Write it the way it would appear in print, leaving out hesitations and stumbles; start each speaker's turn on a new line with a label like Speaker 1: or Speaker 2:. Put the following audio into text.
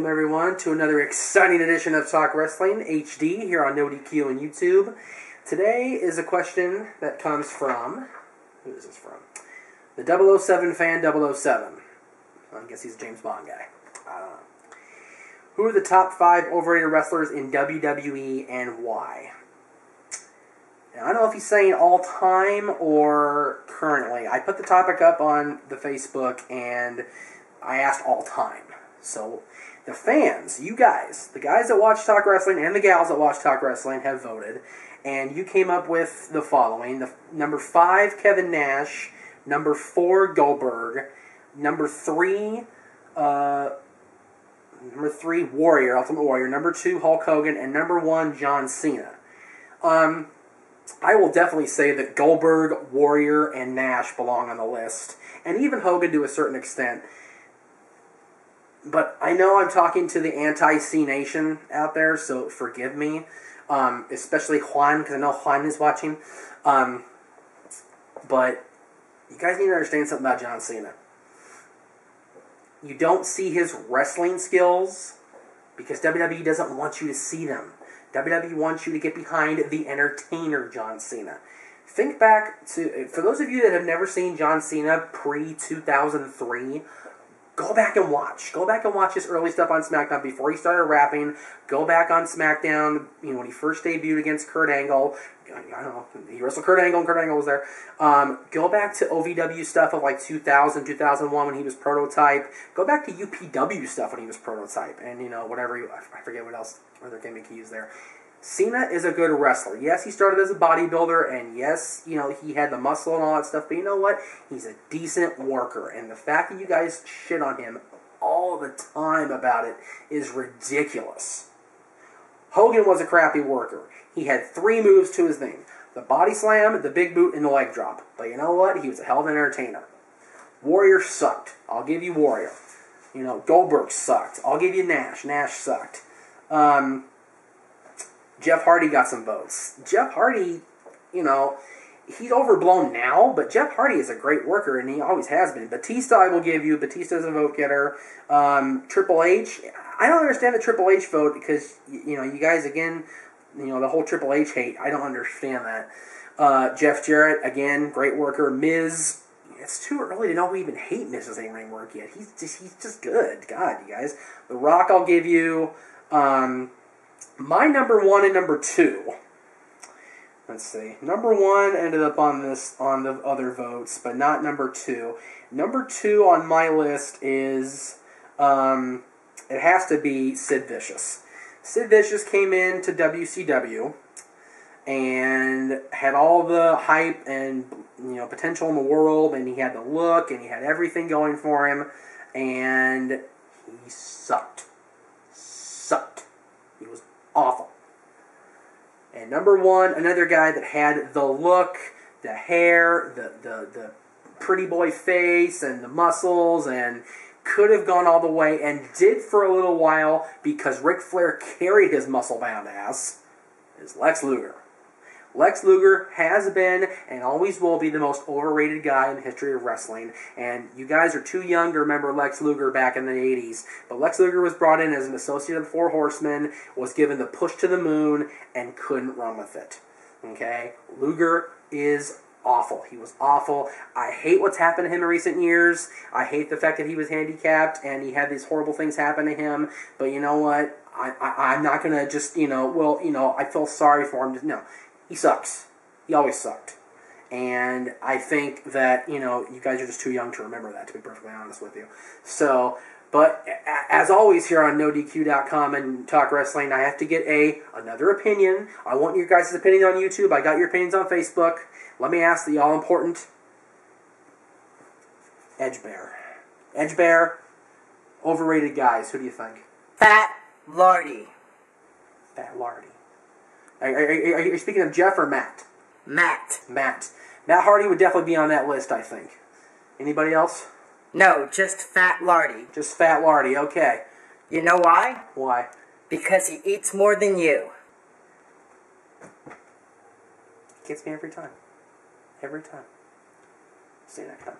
Speaker 1: Welcome everyone to another exciting edition of Talk Wrestling HD here on No DQ and YouTube. Today is a question that comes from, who is this from? The 007 fan 007. I guess he's a James Bond guy. I don't know. Who are the top 5 overrated wrestlers in WWE and why? Now, I don't know if he's saying all time or currently. I put the topic up on the Facebook and I asked all time. So, the fans, you guys, the guys that watch Talk Wrestling and the gals that watch Talk Wrestling have voted, and you came up with the following. Number 5, Kevin Nash. Number 4, Goldberg. Number 3, Warrior, Ultimate Warrior. Number 2, Hulk Hogan. And number 1, John Cena. I will definitely say that Goldberg, Warrior, and Nash belong on the list. And even Hogan to a certain extent. But I know I'm talking to the anti-C Nation out there, so forgive me. Especially Juan, because I know Juan is watching. But you guys need to understand something about John Cena. You don't see his wrestling skills because WWE doesn't want you to see them. WWE wants you to get behind the entertainer, John Cena. Think back to, for those of you that have never seen John Cena pre-2003, go back and watch. Go back and watch his early stuff on SmackDown before he started rapping. Go back on SmackDown, when he first debuted against Kurt Angle. I don't know, he wrestled Kurt Angle and Kurt Angle was there. Go back to OVW stuff of like 2000, 2001 when he was Prototype. Go back to UPW stuff when he was Prototype. And, whatever, I forget what else, other gimmick he used there. Cena is a good wrestler. Yes, he started as a bodybuilder, and yes, he had the muscle and all that stuff, but you know what? He's a decent worker, and the fact that you guys shit on him all the time about it is ridiculous. Hogan was a crappy worker. He had 3 moves to his name. The body slam, the big boot, and the leg drop. But you know what? He was a hell of an entertainer. Warrior sucked. I'll give you Warrior. Goldberg sucked. I'll give you Nash. Nash sucked. Jeff Hardy got some votes. Jeff Hardy, he's overblown now, but Jeff Hardy is a great worker, and he always has been. Batista, I will give you. Batista's a vote getter. Triple H, I don't understand the Triple H vote because, you guys, again, the whole Triple H hate, I don't understand that. Jeff Jarrett, again, great worker. Miz, it's too early to know we even hate Miz's in-ring work yet. He's just good. God, you guys. The Rock, I'll give you. My number 1 and number 2. Let's see. Number 1 ended up on the other votes, but not number 2. Number 2 on my list is, it has to be Sid Vicious. Sid Vicious came into WCW and had all the hype and, potential in the world, and he had the look, and he had everything going for him, and he sucked. He was awful. And number 1, another guy that had the look, the hair, the pretty boy face, and the muscles, and could have gone all the way, and did for a little while because Ric Flair carried his muscle-bound ass, is Lex Luger. Lex Luger has been and always will be the most overrated guy in the history of wrestling. And you guys are too young to remember Lex Luger back in the 80s. But Lex Luger was brought in as an associate of the Four Horsemen, was given the push to the moon, and couldn't run with it. Okay? Luger is awful. He was awful. I hate what's happened to him in recent years. I hate the fact that he was handicapped and he had these horrible things happen to him. But you know what? I'm not going to just, I feel sorry for him. No. He sucks. He always sucked. And I think that, you guys are just too young to remember that, to be perfectly honest with you. So, but as always here on NoDQ.com and Talk Wrestling, I have to get another opinion. I want your guys' opinion on YouTube. I got your opinions on Facebook. Let me ask the all-important Edge Bear, overrated guys. Who do you think?
Speaker 2: Fat Lardy.
Speaker 1: Fat Lardy. Are you speaking of Jeff or Matt?
Speaker 2: Matt.
Speaker 1: Matt Hardy would definitely be on that list, I think. Anybody else?
Speaker 2: No, just Fat Lardy.
Speaker 1: Just Fat Lardy, okay.
Speaker 2: You know why?
Speaker 1: Why?
Speaker 2: Because he eats more than you.
Speaker 1: Gets me every time. Every time. See you next time.